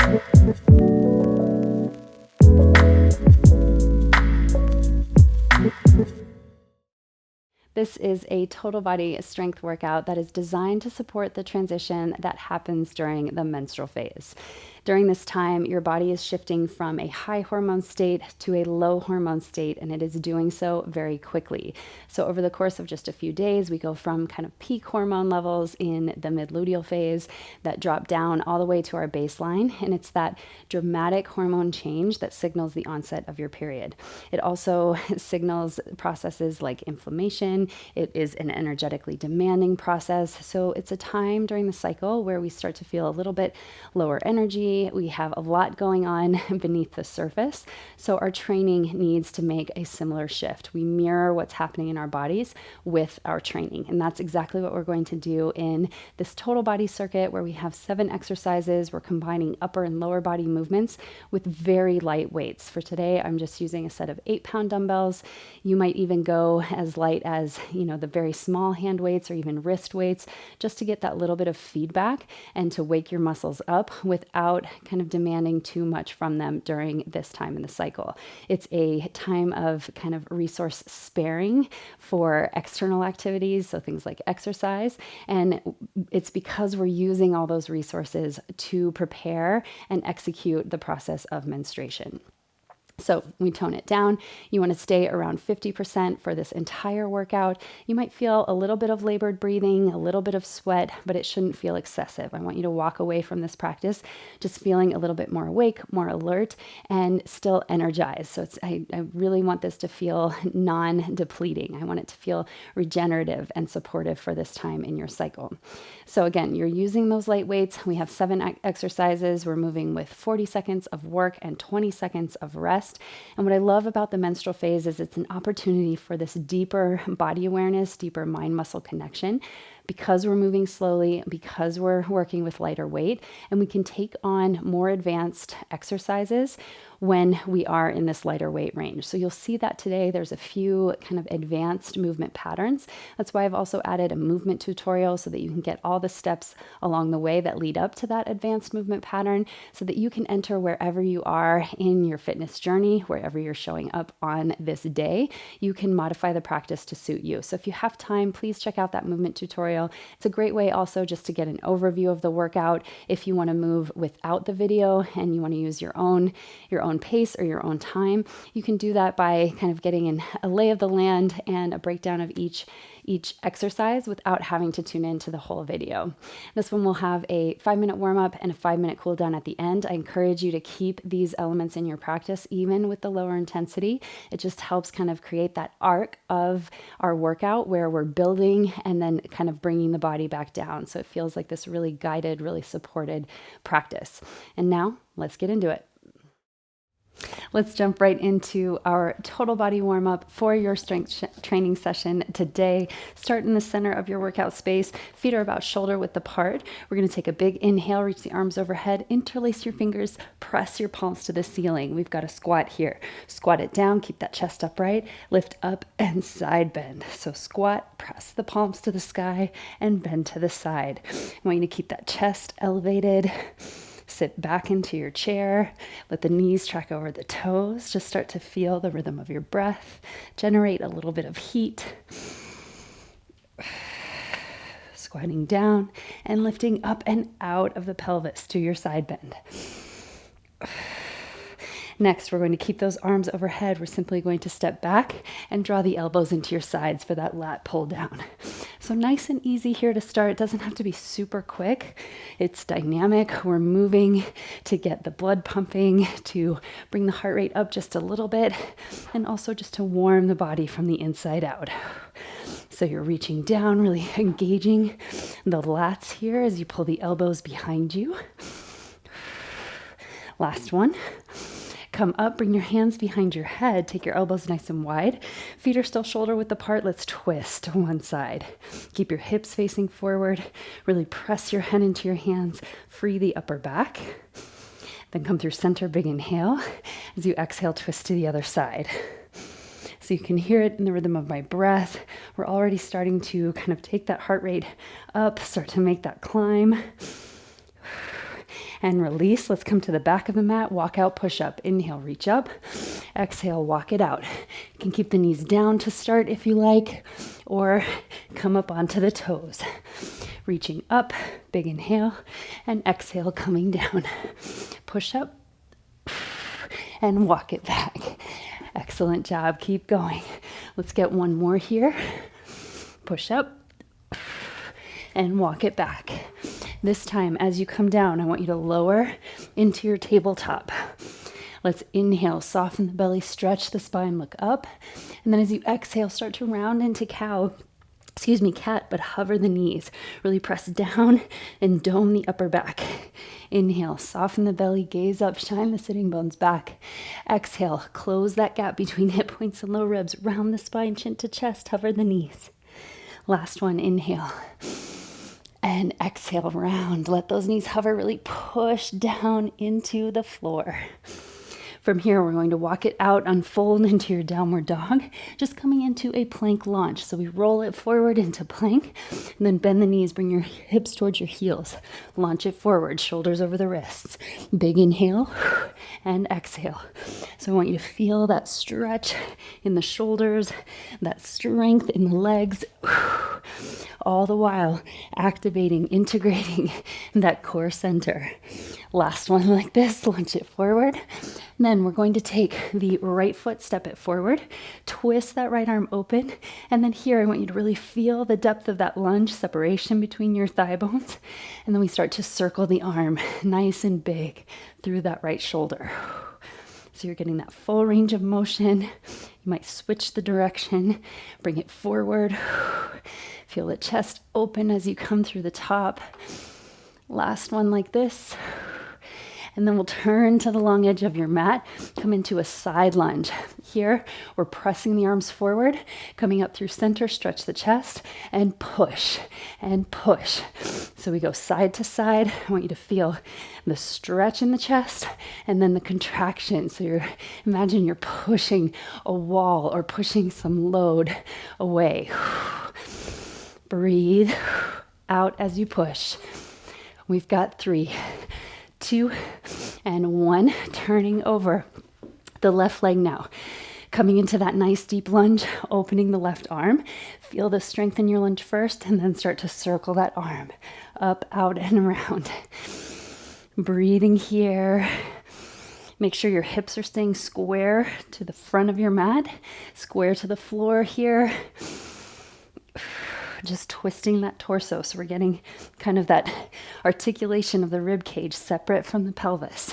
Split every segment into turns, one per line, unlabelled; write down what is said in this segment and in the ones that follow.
This is a total body strength workout that is designed to support the transition that happens during the menstrual phase. During this time, your body is shifting from a high hormone state to a low hormone state, and it is doing so very quickly. So over the course of just a few days, we go from kind of peak hormone levels in the mid-luteal phase that drop down all the way to our baseline, and it's that dramatic hormone change that signals the onset of your period. It also signals processes like inflammation. It is an energetically demanding process, so it's a time during the cycle where we start to feel a little bit lower energy. We have a lot going on beneath the surface, so our training needs to make a similar shift. We mirror what's happening in our bodies with our training, and that's exactly what we're going to do in this total body circuit where we have 7 exercises. We're combining upper and lower body movements with very light weights. For today, I'm just using a set of 8-pound dumbbells. You might even go as light as, the very small hand weights or even wrist weights, just to get that little bit of feedback and to wake your muscles up without kind of demanding too much from them during this time in the cycle. It's a time of kind of resource sparing for external activities, so things like exercise, and it's because we're using all those resources to prepare and execute the process of menstruation. So we tone it down. You want to stay around 50% for this entire workout. You might feel a little bit of labored breathing, a little bit of sweat, but it shouldn't feel excessive. I want you to walk away from this practice just feeling a little bit more awake, more alert, and still energized. So I really want this to feel non-depleting. I want it to feel regenerative and supportive for this time in your cycle. So again, you're using those light weights. We have 7 exercises. We're moving with 40 seconds of work and 20 seconds of rest. And what I love about the menstrual phase is it's an opportunity for this deeper body awareness, deeper mind-muscle connection, because we're moving slowly, because we're working with lighter weight, and we can take on more advanced exercises when we are in this lighter weight range. So you'll see that today there's a few kind of advanced movement patterns. That's why I've also added a movement tutorial so that you can get all the steps along the way that lead up to that advanced movement pattern, so that you can enter wherever you are in your fitness journey, wherever you're showing up on this day. You can modify the practice to suit you. So if you have time, please check out that movement tutorial. It's a great way also just to get an overview of the workout. If you want to move without the video and you want to use your own pace or your own time, you can do that by kind of getting a lay of the land and a breakdown of each exercise without having to tune into the whole video. This one will have a 5-minute warm-up and a 5-minute cool down at the end. I encourage you to keep these elements in your practice, even with the lower intensity. It just helps kind of create that arc of our workout where we're building and then kind of bringing the body back down. So it feels like this really guided, really supported practice. And now let's get into it. Let's jump right into our total body warm-up for your strength training session today. Start in the center of your workout space. Feet are about shoulder width apart. We're going to take a big inhale, reach the arms overhead, interlace your fingers, press your palms to the ceiling. We've got a squat here. Squat it down, keep that chest upright, lift up and side bend. So squat, press the palms to the sky and bend to the side. I want you to keep that chest elevated. Sit back into your chair. Let the knees track over the toes. Just start to feel the rhythm of your breath. Generate a little bit of heat. Squatting down and lifting up and out of the pelvis to your side bend. Next, we're going to keep those arms overhead. We're simply going to step back and draw the elbows into your sides for that lat pull down. So nice and easy here to start. It doesn't have to be super quick. It's dynamic. We're moving to get the blood pumping, to bring the heart rate up just a little bit, and also just to warm the body from the inside out. So you're reaching down, really engaging the lats here as you pull the elbows behind you. Last one. Come up, bring your hands behind your head, take your elbows nice and wide. Feet are still shoulder width apart. Let's twist to one side. Keep your hips facing forward. Really press your head into your hands. Free the upper back. Then come through center, big inhale. As you exhale, twist to the other side. So you can hear it in the rhythm of my breath. We're already starting to kind of take that heart rate up, start to make that climb. and release. Let's come to the back of the mat, walk out, push up. Inhale, reach up. Exhale, walk it out. You can keep the knees down to start if you like, or come up onto the toes. Reaching up, big inhale, and exhale, coming down. Push up and walk it back. Excellent job. Keep going. Let's get one more here. Push up and walk it back. This time, as you come down, I want you to lower into your tabletop. Let's inhale, soften the belly, stretch the spine, look up. And then as you exhale, start to round into cat, but hover the knees. Really press down and dome the upper back. Inhale, soften the belly, gaze up, shine the sitting bones back. Exhale, close that gap between hip points and low ribs. Round the spine, chin to chest, hover the knees. Last one, inhale. And exhale, round. Let those knees hover, really push down into the floor. From here, we're going to walk it out, unfold into your downward dog, just coming into a plank launch. So we roll it forward into plank, and then bend the knees, bring your hips towards your heels. Launch it forward, shoulders over the wrists. Big inhale and exhale. So I want you to feel that stretch in the shoulders, that strength in the legs, all the while activating, integrating that core center. Last one like this, launch it forward. And then we're going to take the right foot, step it forward, twist that right arm open. And then here, I want you to really feel the depth of that lunge, separation between your thigh bones. And then we start to circle the arm nice and big through that right shoulder. So you're getting that full range of motion. You might switch the direction, bring it forward. Feel the chest open as you come through the top. Last one like this. And then we'll turn to the long edge of your mat, come into a side lunge. Here, we're pressing the arms forward, coming up through center, stretch the chest, and push, and push. So we go side to side. I want you to feel the stretch in the chest, and then the contraction. So imagine you're pushing a wall or pushing some load away. Breathe out as you push. We've got 3, 2, and 1. Turning over the left leg now. Coming into that nice deep lunge, opening the left arm. Feel the strength in your lunge first, and then start to circle that arm up, out, and around. Breathing here. Make sure your hips are staying square to the front of your mat, square to the floor here. Just twisting that torso. So we're getting kind of that articulation of the rib cage separate from the pelvis.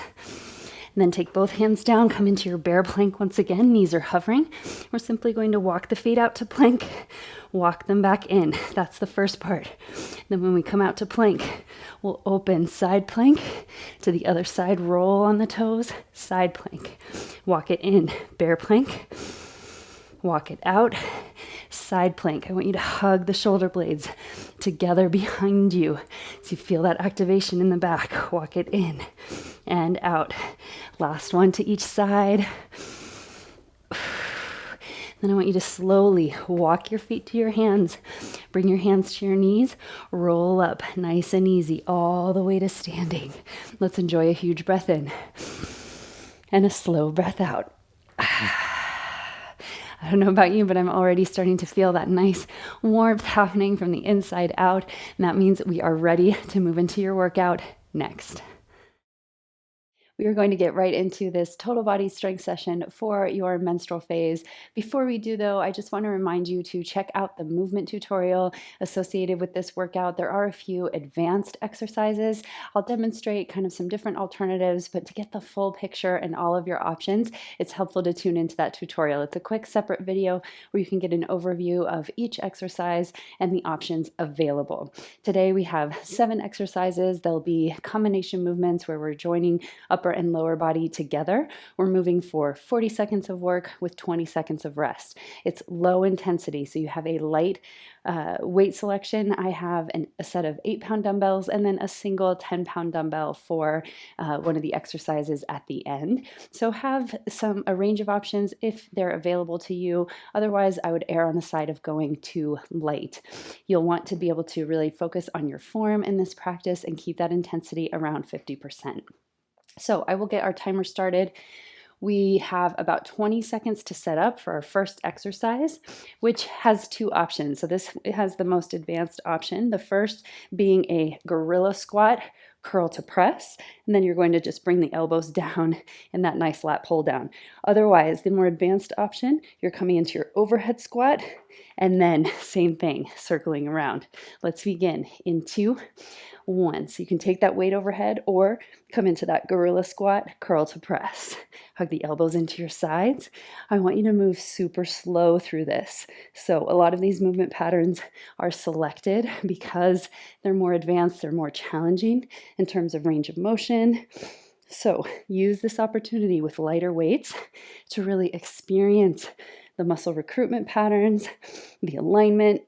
And then take both hands down, come into your bear plank once again. Knees are hovering. We're simply going to walk the feet out to plank, walk them back in. That's the first part. Then when we come out to plank, we'll open side plank to the other side, roll on the toes, side plank. Walk it in, bear plank. Walk it out, side plank. I want you to hug the shoulder blades together behind you. So you feel that activation in the back. Walk it in and out. Last one to each side. Then I want you to slowly walk your feet to your hands. Bring your hands to your knees. Roll up nice and easy all the way to standing. Let's enjoy a huge breath in and a slow breath out. I don't know about you, but I'm already starting to feel that nice warmth happening from the inside out. And that means we are ready to move into your workout next. We are going to get right into this total body strength session for your menstrual phase. Before we do though, I just want to remind you to check out the movement tutorial associated with this workout. There are a few advanced exercises. I'll demonstrate kind of some different alternatives, but to get the full picture and all of your options, it's helpful to tune into that tutorial. It's a quick separate video where you can get an overview of each exercise and the options available. Today we have 7 exercises. There'll be combination movements where we're joining upper and lower body together. We're moving for 40 seconds of work with 20 seconds of rest. It's low intensity, so you have a light weight selection. I have a set of 8-pound dumbbells and then a single 10-pound dumbbell for one of the exercises at the end. So have a range of options if they're available to you. Otherwise, I would err on the side of going too light. You'll want to be able to really focus on your form in this practice and keep that intensity around 50%. So I will get our timer started. We have about 20 seconds to set up for our first exercise, which has two options. So this has the most advanced option. The first being a gorilla squat, curl to press, and then you're going to just bring the elbows down in that nice lat pull down. Otherwise, the more advanced option, you're coming into your overhead squat, and then same thing, circling around. Let's begin in 2, 1. So you can take that weight overhead or come into that gorilla squat, curl to press. Hug the elbows into your sides. I want you to move super slow through this. So a lot of these movement patterns are selected because they're more advanced, they're more challenging in terms of range of motion. So use this opportunity with lighter weights to really experience the muscle recruitment patterns, the alignment,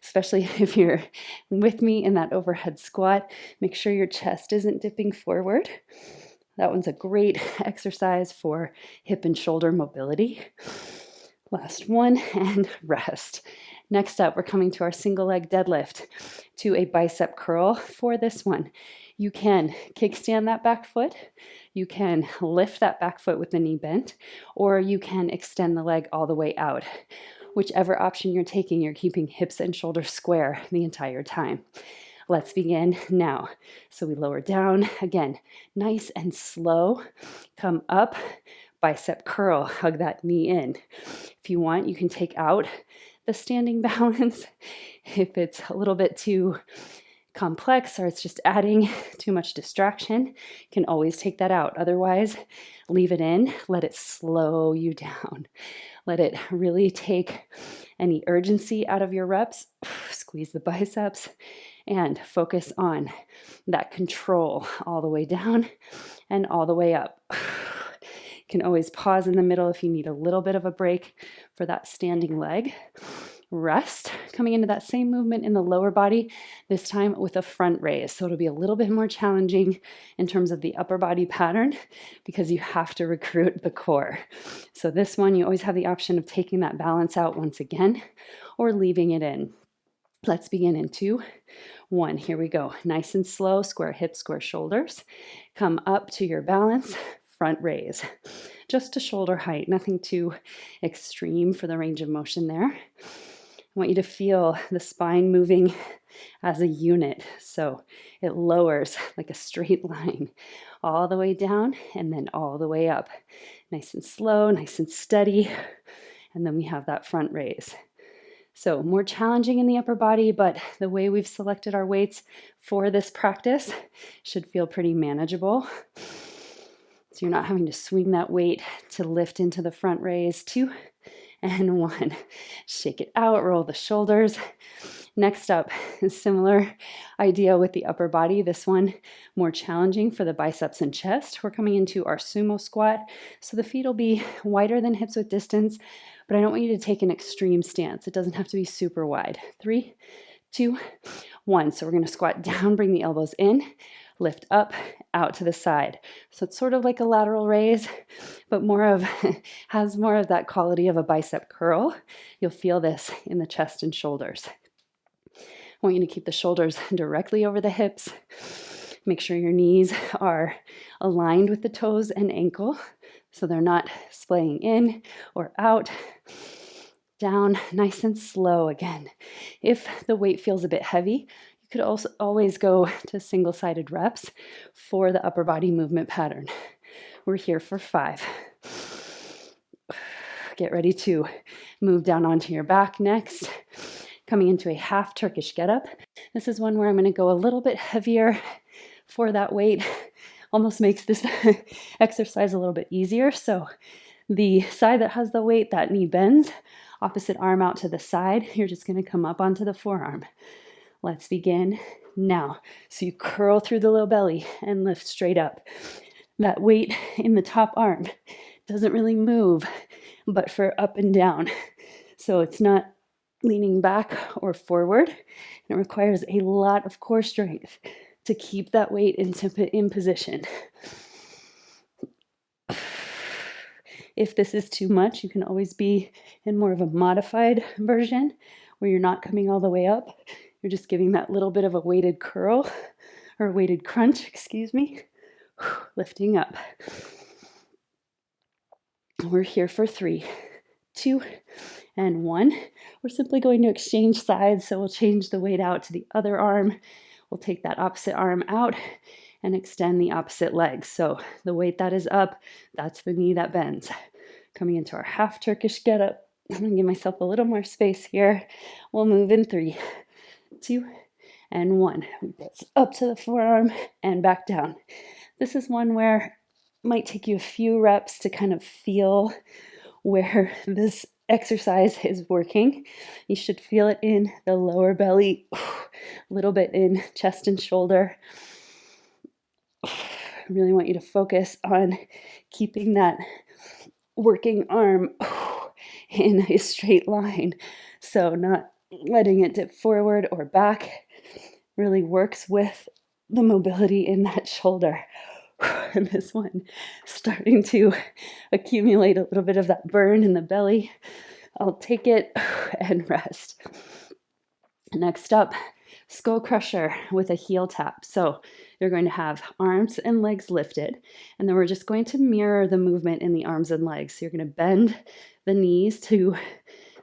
especially if you're with me in that overhead squat. Make sure your chest isn't dipping forward. That one's a great exercise for hip and shoulder mobility. Last one, and rest. Next up, we're coming to our single leg deadlift to a bicep curl. For this one, you can kickstand that back foot, you can lift that back foot with the knee bent, or you can extend the leg all the way out. Whichever option you're taking, you're keeping hips and shoulders square the entire time. Let's begin now. So we lower down, again, nice and slow. Come up, bicep curl, hug that knee in. If you want, you can take out the standing balance. If it's a little bit too complex or it's just adding too much distraction, you can always take that out. Otherwise, leave it in, let it slow you down. Let it really take any urgency out of your reps. Squeeze the biceps and focus on that control all the way down and all the way up. You can always pause in the middle if you need a little bit of a break for that standing leg. Rest, coming into that same movement in the lower body, this time with a front raise. So it'll be a little bit more challenging in terms of the upper body pattern because you have to recruit the core. So this one, you always have the option of taking that balance out once again or leaving it in. Let's begin in 2, 1. Here we go. Nice and slow, square hips, square shoulders. Come up to your balance, front raise. Just to shoulder height, nothing too extreme for the range of motion there. I want you to feel the spine moving as a unit. So it lowers like a straight line all the way down and then all the way up. Nice and slow, nice and steady. And then we have that front raise. So more challenging in the upper body, but the way we've selected our weights for this practice should feel pretty manageable. So you're not having to swing that weight to lift into the front raise. 2 and 1. Shake it out, roll the shoulders. Next up, a similar idea with the upper body. This one more challenging for the biceps and chest. We're coming into our sumo squat. So the feet will be wider than hips width distance, but I don't want you to take an extreme stance. It doesn't have to be super wide. 3, 2, 1. So we're going to squat down, bring the elbows in, lift up, out to the side. So it's sort of like a lateral raise, but has more of that quality of a bicep curl. You'll feel this in the chest and shoulders. I want you to keep the shoulders directly over the hips. Make sure your knees are aligned with the toes and ankle so they're not splaying in or out. Down, nice and slow again. If the weight feels a bit heavy, you could also always go to single-sided reps for the upper body movement pattern. We're here for 5. Get ready to move down onto your back next. Coming into a half Turkish getup. This is one where I'm going to go a little bit heavier for that weight. Almost makes this exercise a little bit easier. So the side that has the weight, that knee bends, opposite arm out to the side. You're just going to come up onto the forearm. Let's begin now. So you curl through the low belly and lift straight up. That weight in the top arm doesn't really move, but for up and down. So it's not leaning back or forward. It requires a lot of core strength to keep that weight in position. If this is too much, you can always be in more of a modified version where you're not coming all the way up. You're just giving that little bit of a weighted curl or weighted crunch, excuse me, lifting up. We're here for 3, 2, and 1. We're simply going to exchange sides, so we'll change the weight out to the other arm. We'll take that opposite arm out and extend the opposite leg. So the weight that is up, that's the knee that bends. Coming into our half Turkish getup. I'm gonna give myself a little more space here. We'll move in 3, 2, and 1. Up to the forearm and back down. This is one where it might take you a few reps to kind of feel where this exercise is working. You should feel it in the lower belly, a little bit in chest and shoulder. I really want you to focus on keeping that working arm in a straight line. So not letting it dip forward or back really works with the mobility in that shoulder. And this one starting to accumulate a little bit of that burn in the belly. I'll take it and rest. Next up, skull crusher with a heel tap. So you're going to have arms and legs lifted, and then we're just going to mirror the movement in the arms and legs. So you're going to bend the knees to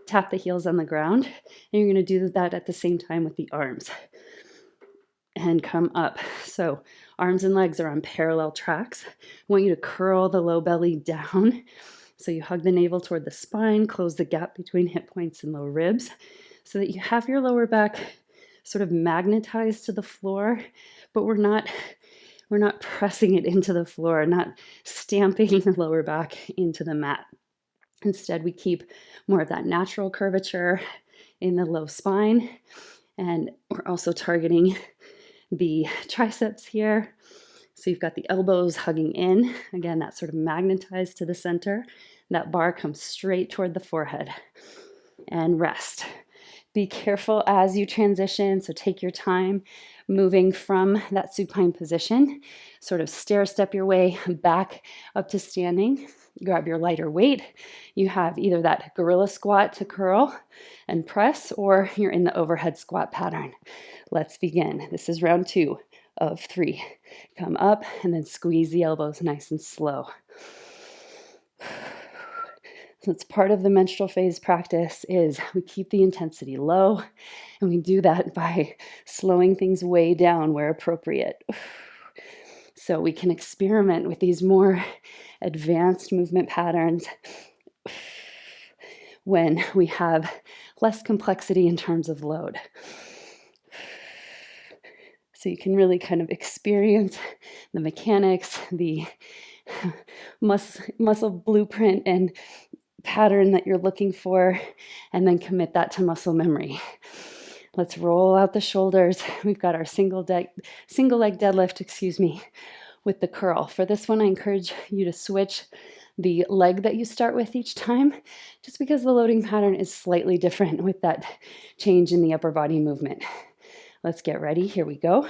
tap the heels on the ground, and you're going to do that at the same time with the arms. And come up. So arms and legs are on parallel tracks. I want you to curl the low belly down. So you hug the navel toward the spine, close the gap between hip points and lower ribs so that you have your lower back sort of magnetized to the floor, but we're not pressing it into the floor, not stamping the lower back into the mat. Instead, we keep more of that natural curvature in the low spine, and we're also targeting the triceps here. So you've got the elbows hugging in. Again, that's sort of magnetized to the center. That bar comes straight toward the forehead. And rest. Be careful as you transition. So take your time moving from that supine position. Sort of stair step your way back up to standing. Grab your lighter weight. You have either that gorilla squat to curl and press, or you're in the overhead squat pattern. Let's begin. This is round 2 of 3. Come up and then squeeze the elbows nice and slow. So it's part of the menstrual phase practice is we keep the intensity low, and we do that by slowing things way down where appropriate. So we can experiment with these more advanced movement patterns when we have less complexity in terms of load. So you can really kind of experience the mechanics, the muscle blueprint and pattern that you're looking for, and then commit that to muscle memory. Let's roll out the shoulders. We've got our single leg deadlift, with the curl. For this one, I encourage you to switch the leg that you start with each time, just because the loading pattern is slightly different with that change in the upper body movement. Let's get ready. Here we go.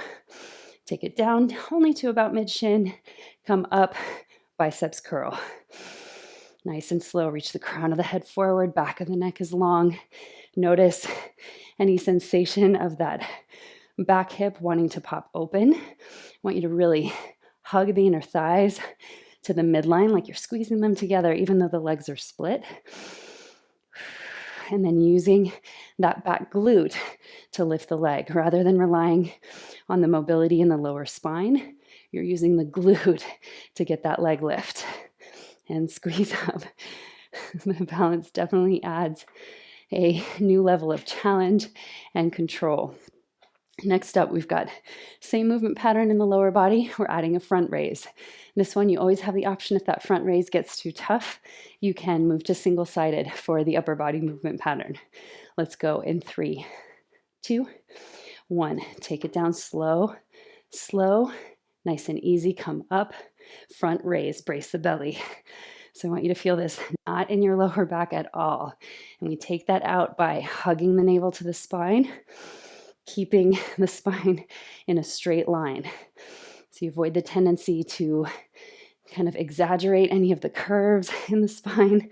Take it down only to about mid-shin. Come up, biceps curl. Nice and slow. Reach the crown of the head forward. Back of the neck is long. Notice any sensation of that back hip wanting to pop open. I want you to really hug the inner thighs to the midline like you're squeezing them together, even though the legs are split. And then using that back glute to lift the leg rather than relying on the mobility in the lower spine. You're using the glute to get that leg lift and squeeze up. The balance definitely adds a new level of challenge and control. Next up, we've got same movement pattern in the lower body. We're adding a front raise. This one, you always have the option if that front raise gets too tough, you can move to single-sided for the upper body movement pattern. Let's go in 3, 2, 1. Take it down slow, slow, Nice and easy, come up, front raise, brace the belly. So I want you to feel this not in your lower back at all. And we take that out by hugging the navel to the spine, keeping the spine in a straight line. So you avoid the tendency to kind of exaggerate any of the curves in the spine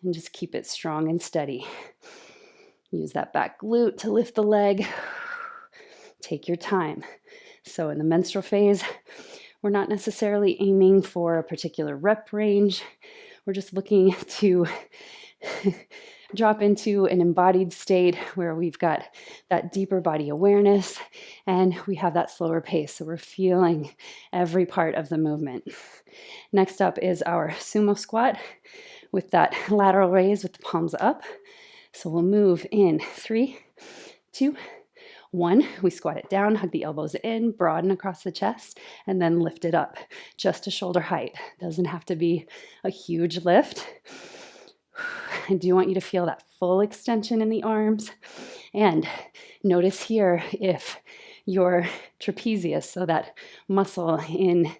and just keep it strong and steady. Use that back glute to lift the leg. Take your time. So in the menstrual phase, we're not necessarily aiming for a particular rep range. We're just looking to drop into an embodied state where we've got that deeper body awareness and we have that slower pace. So we're feeling every part of the movement. Next up is our sumo squat with that lateral raise with the palms up. So we'll move in 3, 2, 1. We squat it down, hug the elbows in, broaden across the chest, and then lift it up just to shoulder height. Doesn't have to be a huge lift. I do want you to feel that full extension in the arms. And notice here if your trapezius, so that muscle in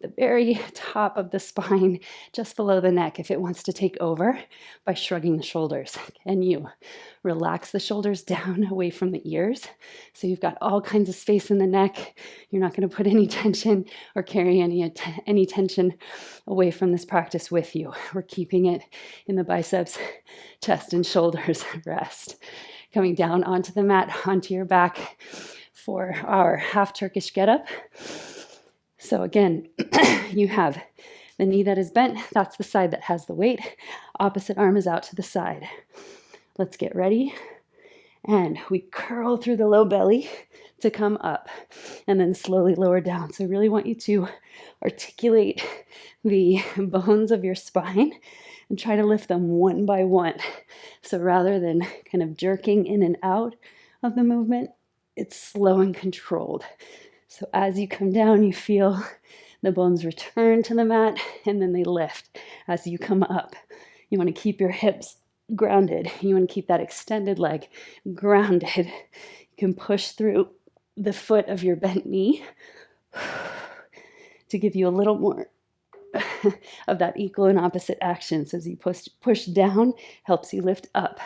the very top of the spine, just below the neck, if it wants to take over by shrugging the shoulders. Can you relax the shoulders down away from the ears? So you've got all kinds of space in the neck. You're not going to put any tension or carry any tension away from this practice with you. We're keeping it in the biceps, chest, and shoulders. Rest. Coming down onto the mat, onto your back for our half Turkish getup. So again, you have the knee that is bent. That's the side that has the weight. Opposite arm is out to the side. Let's get ready. And we curl through the low belly to come up and then slowly lower down. So I really want you to articulate the bones of your spine and try to lift them one by one. So rather than kind of jerking in and out of the movement, it's slow and controlled. So as you come down, you feel the bones return to the mat and then they lift as you come up. You want to keep your hips grounded. You want to keep that extended leg grounded. You can push through the foot of your bent knee to give you a little more of that equal and opposite action. So as you push down, helps you lift up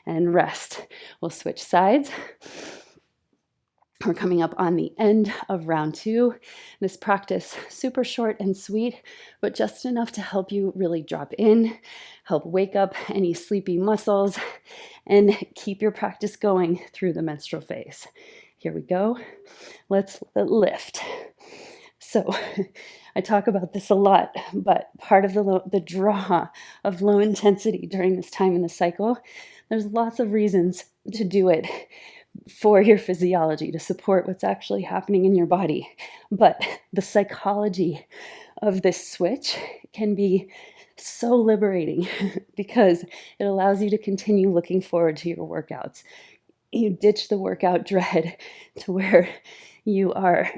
and rest. We'll switch sides. We're coming up on the end of round 2. This practice, super short and sweet, but just enough to help you really drop in, help wake up any sleepy muscles, and keep your practice going through the menstrual phase. Here we go. Let's lift. So I talk about this a lot, but part of the draw of low intensity during this time in the cycle, there's lots of reasons to do it for your physiology, to support what's actually happening in your body. But the psychology of this switch can be so liberating because it allows you to continue looking forward to your workouts. You ditch the workout dread to where you are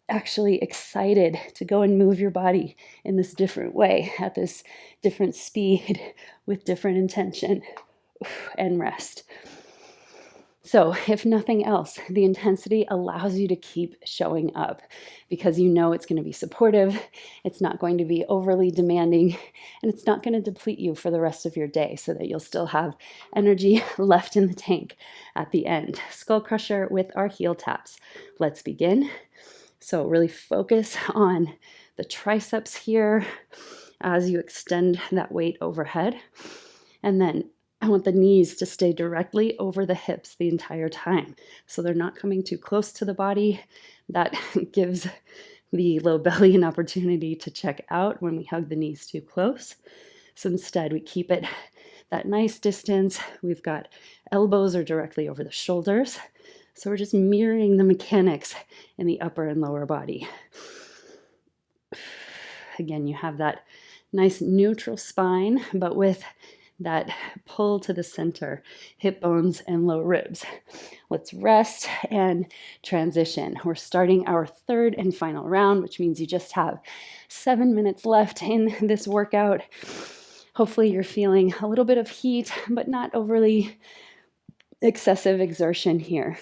actually excited to go and move your body in this different way, at this different speed, with different intention, and rest. So if nothing else, the intensity allows you to keep showing up because you know it's going to be supportive, it's not going to be overly demanding, and it's not going to deplete you for the rest of your day so that you'll still have energy left in the tank at the end. Skull crusher with our heel taps. Let's begin. So really focus on the triceps here as you extend that weight overhead. And then I want the knees to stay directly over the hips the entire time. So they're not coming too close to the body. That gives the low belly an opportunity to check out when we hug the knees too close. So instead, we keep it that nice distance. We've got elbows are directly over the shoulders. So we're just mirroring the mechanics in the upper and lower body. Again, you have that nice neutral spine, but with that pull to the center, hip bones and low ribs. Let's rest and transition. We're starting our third and final round, which means you just have 7 minutes left in this workout. Hopefully you're feeling a little bit of heat, but not overly excessive exertion here.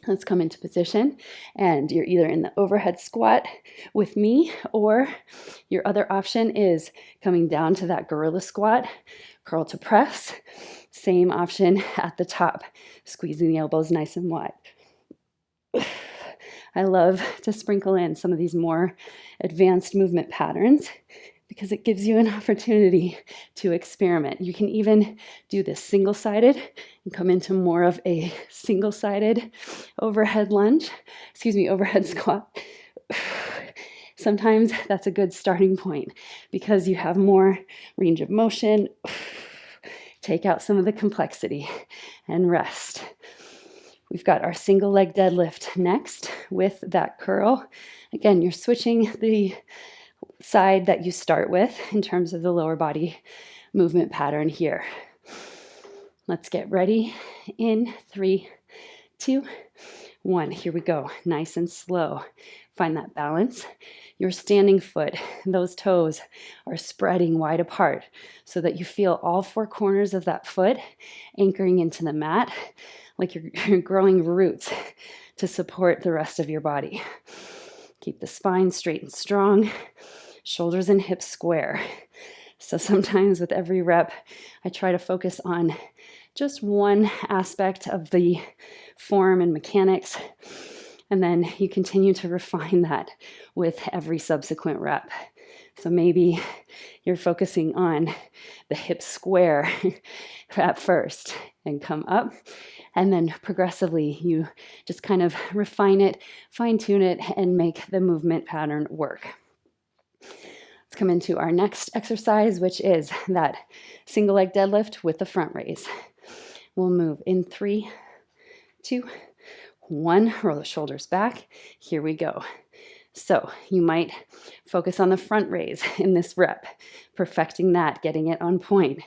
Let's come into position, and you're either in the overhead squat with me, or your other option is coming down to that gorilla squat, curl to press. Same option at the top, squeezing the elbows nice and wide. I love to sprinkle in some of these more advanced movement patterns because it gives you an opportunity to experiment. You can even do this single-sided and come into more of a single-sided overhead overhead squat. Sometimes that's a good starting point because you have more range of motion. Take out some of the complexity and rest. We've got our single leg deadlift next with that curl. Again, you're switching the side that you start with in terms of the lower body movement pattern here. Let's get ready in 3, 2, 1. Here we go. Nice and slow. Find that balance. Your standing foot, those toes are spreading wide apart so that you feel all 4 corners of that foot anchoring into the mat like you're growing roots to support the rest of your body. Keep the spine straight and strong, shoulders and hips square. So sometimes with every rep, I try to focus on just one aspect of the form and mechanics, and then you continue to refine that with every subsequent rep. So maybe you're focusing on the hip square at first and come up, and then progressively you just kind of refine it, fine-tune it, and make the movement pattern work. Let's come into our next exercise, which is that single leg deadlift with the front raise. We'll move in 3, 2, 1. Roll the shoulders back. Here we go. So you might focus on the front raise in this rep, perfecting that, getting it on point.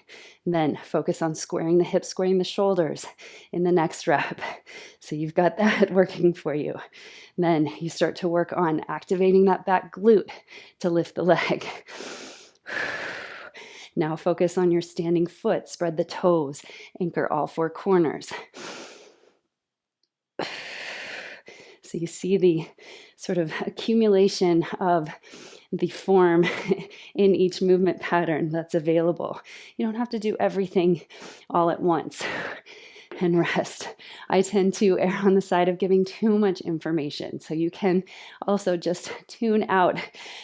Then focus on squaring the hips, squaring the shoulders in the next rep. So you've got that working for you. Then you start to work on activating that back glute to lift the leg. Now focus on your standing foot, spread the toes, anchor all 4 corners. So you see the sort of accumulation of the form in each movement pattern that's available. You don't have to do everything all at once. And rest. I tend to err on the side of giving too much information. So you can also just tune out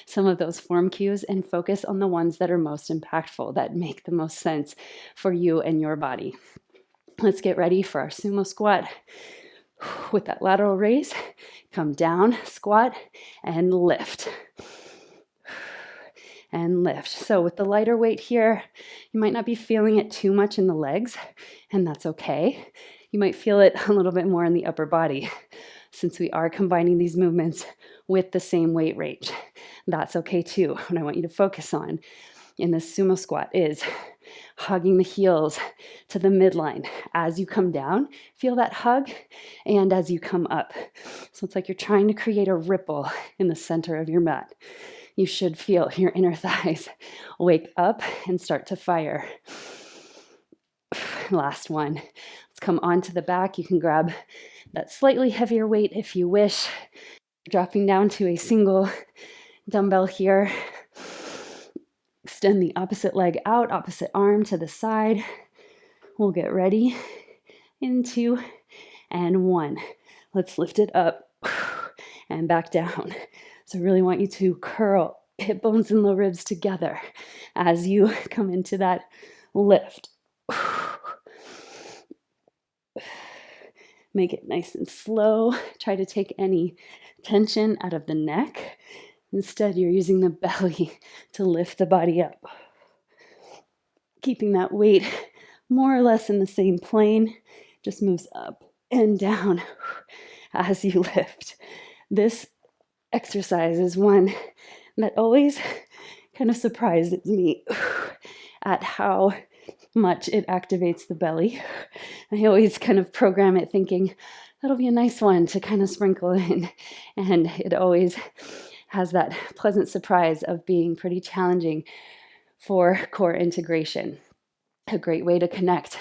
some of those form cues and focus on the ones that are most impactful, that make the most sense for you and your body. Let's get ready for our sumo squat. With that lateral raise, come down, squat, and lift. And lift. So with the lighter weight here, you might not be feeling it too much in the legs, and that's okay. You might feel it a little bit more in the upper body, since we are combining these movements with the same weight range. That's okay too. What I want you to focus on in this sumo squat is hugging the heels to the midline. As you come down, feel that hug, and as you come up. So it's like you're trying to create a ripple in the center of your mat. You should feel your inner thighs wake up and start to fire. Last one. Let's come onto the back. You can grab that slightly heavier weight if you wish. Dropping down to a single dumbbell here. Extend the opposite leg out, opposite arm to the side. We'll get ready in 2 and 1. Let's lift it up and back down. So I really want you to curl hip bones and low ribs together as you come into that lift. Make it nice and slow. Try to take any tension out of the neck. Instead, you're using the belly to lift the body up. Keeping that weight more or less in the same plane, just moves up and down as you lift. This exercise is one that always kind of surprises me at how much it activates the belly. I always kind of program it thinking, that'll be a nice one to kind of sprinkle in. And it always has that pleasant surprise of being pretty challenging for core integration. A great way to connect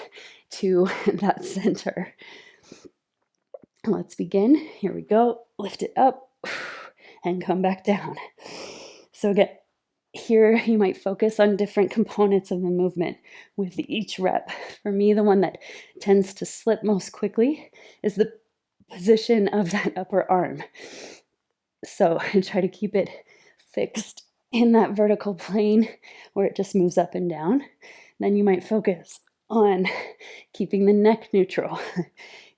to that center. Let's begin. Here we go. Lift it up and come back down. So again, here you might focus on different components of the movement with each rep. For me, the one that tends to slip most quickly is the position of that upper arm. So I try to keep it fixed in that vertical plane where it just moves up and down. Then you might focus on keeping the neck neutral,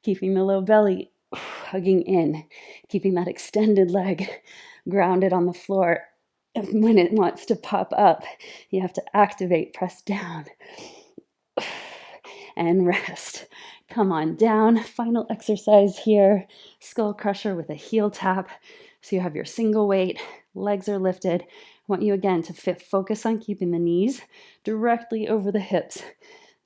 keeping the low belly hugging in, keeping that extended leg grounded on the floor. When it wants to pop up, you have to activate, press down, and rest. Come on down. Final exercise here, skull crusher with a heel tap. So you have your single weight, legs are lifted. I want you again to focus on keeping the knees directly over the hips.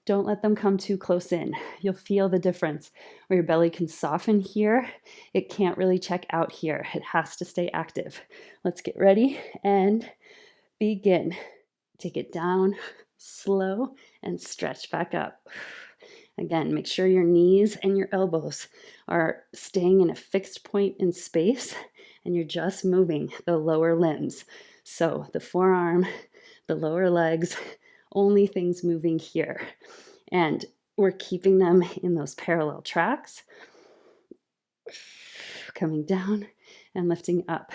Don't let them come too close in. You'll feel the difference where your belly can soften here. It can't really check out here. It has to stay active. Let's get ready and begin. Take it down, slow, and stretch back up. Again, make sure your knees and your elbows are staying in a fixed point in space and you're just moving the lower limbs. So the forearm, the lower legs, only things moving here. And we're keeping them in those parallel tracks. Coming down and lifting up.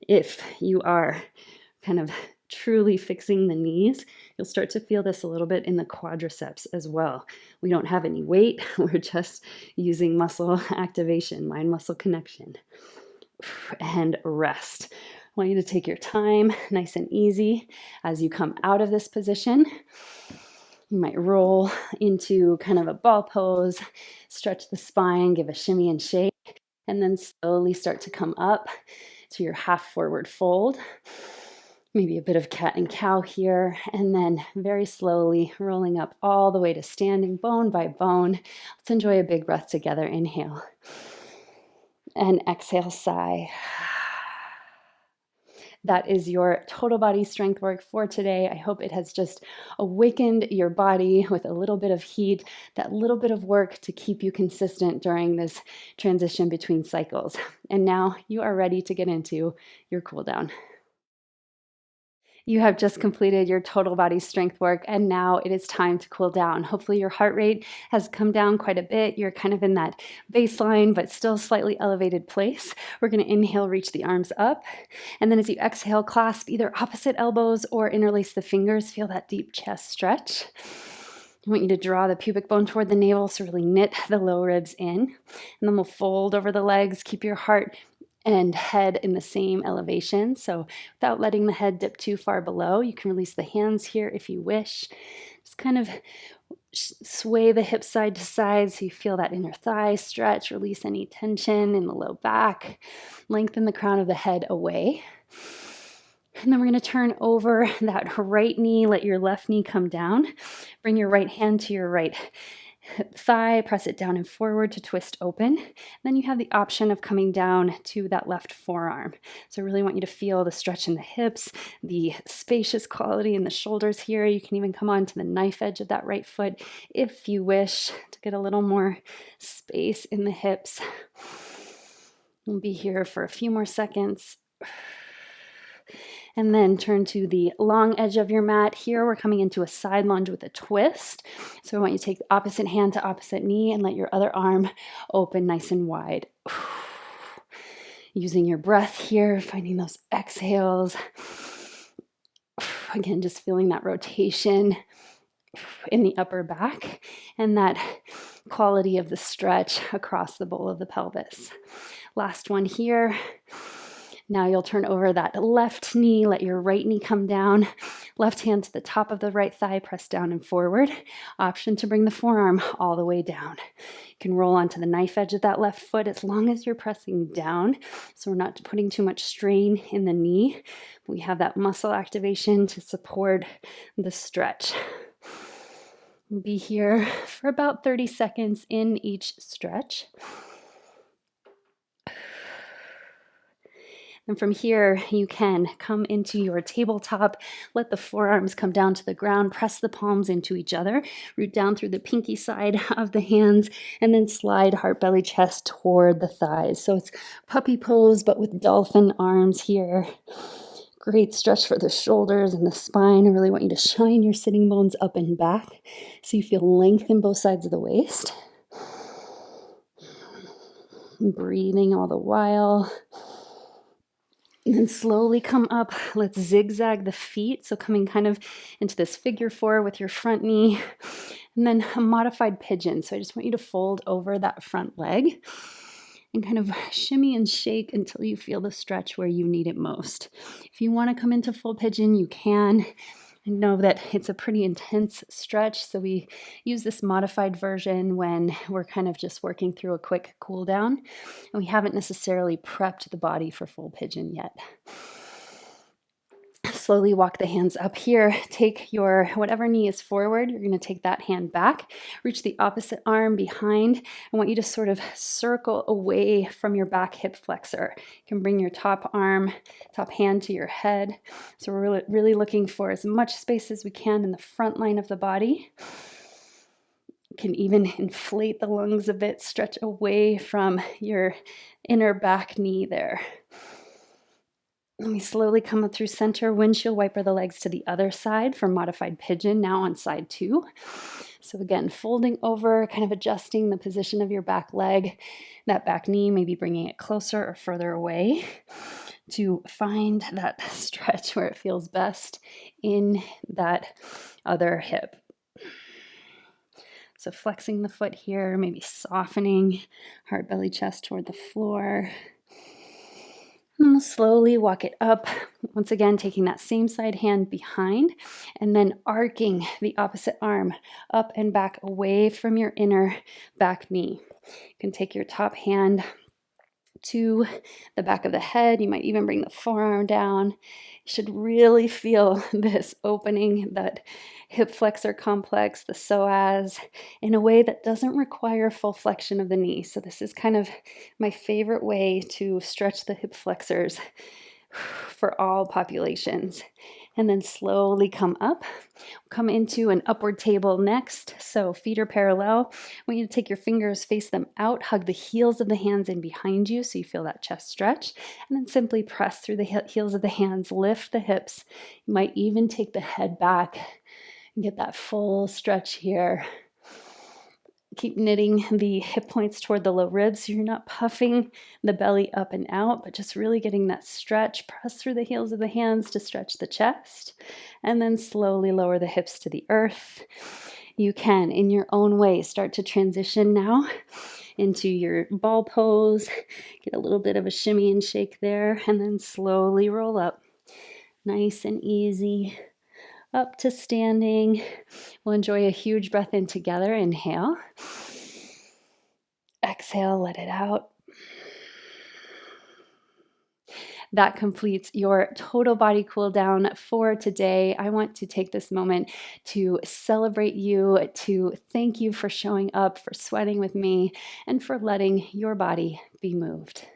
If you are kind of truly fixing the knees, you'll start to feel this a little bit in the quadriceps as well. We don't have any weight. We're just using muscle activation, mind muscle connection. And rest. I want you to take your time, nice and easy, as you come out of this position. You might roll into kind of a ball pose, stretch the spine, give a shimmy and shake, and then slowly start to come up to your half forward fold. Maybe a bit of cat and cow here, and then very slowly rolling up all the way to standing bone by bone. Let's enjoy a big breath together. Inhale and exhale, sigh. That is your total body strength work for today. I hope it has just awakened your body with a little bit of heat, that little bit of work to keep you consistent during this transition between cycles. And now you are ready to get into your cool down. You have just completed your total body strength work, and now it is time to cool down. Hopefully your heart rate has come down quite a bit. You're kind of in that baseline, but still slightly elevated place. We're going to inhale, reach the arms up. And then as you exhale, clasp either opposite elbows or interlace the fingers. Feel that deep chest stretch. I want you to draw the pubic bone toward the navel, so really knit the low ribs in. And then we'll fold over the legs. Keep your heart and head in the same elevation. So without letting the head dip too far below, you can release the hands here if you wish. Just kind of sway the hips side to side so you feel that inner thigh stretch, release any tension in the low back, lengthen the crown of the head away. And then we're going to turn over that right knee, let your left knee come down. Bring your right hand to your right thigh, press it down and forward to twist open. Then you have the option of coming down to that left forearm. So I really want you to feel the stretch in the hips, the spacious quality in the shoulders here. You can even come on to the knife edge of that right foot if you wish to get a little more space in the hips. We'll be here for a few more seconds. And then turn to the long edge of your mat. Here we're coming into a side lunge with a twist. So I want you to take the opposite hand to opposite knee and let your other arm open nice and wide. Using your breath here, finding those exhales. Again, just feeling that rotation in the upper back and that quality of the stretch across the bowl of the pelvis. Last one here. Now you'll turn over that left knee, let your right knee come down, left hand to the top of the right thigh, press down and forward. Option to bring the forearm all the way down. You can roll onto the knife edge of that left foot as long as you're pressing down, so we're not putting too much strain in the knee. We have that muscle activation to support the stretch. We'll be here for about 30 seconds in each stretch. And from here, you can come into your tabletop, let the forearms come down to the ground, press the palms into each other, root down through the pinky side of the hands, and then slide heart, belly, chest toward the thighs. So it's puppy pose, but with dolphin arms here. Great stretch for the shoulders and the spine. I really want you to shine your sitting bones up and back so you feel length in both sides of the waist. Breathing all the while. And then slowly come up. Let's zigzag the feet. So coming kind of into this figure four with your front knee. And then a modified pigeon. So I just want you to fold over that front leg and kind of shimmy and shake until you feel the stretch where you need it most. If you want to come into full pigeon, you can. And know that it's a pretty intense stretch, so we use this modified version when we're kind of just working through a quick cool down, and we haven't necessarily prepped the body for full pigeon yet. Slowly walk the hands up here. Take your whatever knee is forward. You're going to take that hand back. Reach the opposite arm behind. I want you to sort of circle away from your back hip flexor. You can bring your top hand to your head. So we're really looking for as much space as we can in the front line of the body. You can even inflate the lungs a bit, stretch away from your inner back knee there. And we slowly come up through center, windshield wiper the legs to the other side for modified pigeon, now on side 2. So again, folding over, kind of adjusting the position of your back leg, that back knee, maybe bringing it closer or further away to find that stretch where it feels best in that other hip. So flexing the foot here, maybe softening heart, belly, chest toward the floor. And we'll slowly walk it up, once again taking that same side hand behind and then arcing the opposite arm up and back away from your inner back knee. You can take your top hand to the back of the head. You might even bring the forearm down. You should really feel this opening, that hip flexor complex, the psoas, in a way that doesn't require full flexion of the knee. So this is kind of my favorite way to stretch the hip flexors for all populations. And then slowly come up. Come into an upward table next. So feet are parallel. I want you to take your fingers, face them out, hug the heels of the hands in behind you so you feel that chest stretch. And then simply press through the heels of the hands, lift the hips. You might even take the head back and get that full stretch here. Keep knitting the hip points toward the low ribs so you're not puffing the belly up and out, but just really getting that stretch. Press through the heels of the hands to stretch the chest, and then slowly lower the hips to the earth. You can, in your own way, start to transition now into your ball pose. Get a little bit of a shimmy and shake there, and then slowly roll up. Nice and easy. Up to standing. We'll enjoy a huge breath in together. Inhale. Exhale, let it out. That completes your total body cool down for today. I want to take this moment to celebrate you, to thank you for showing up, for sweating with me, and for letting your body be moved.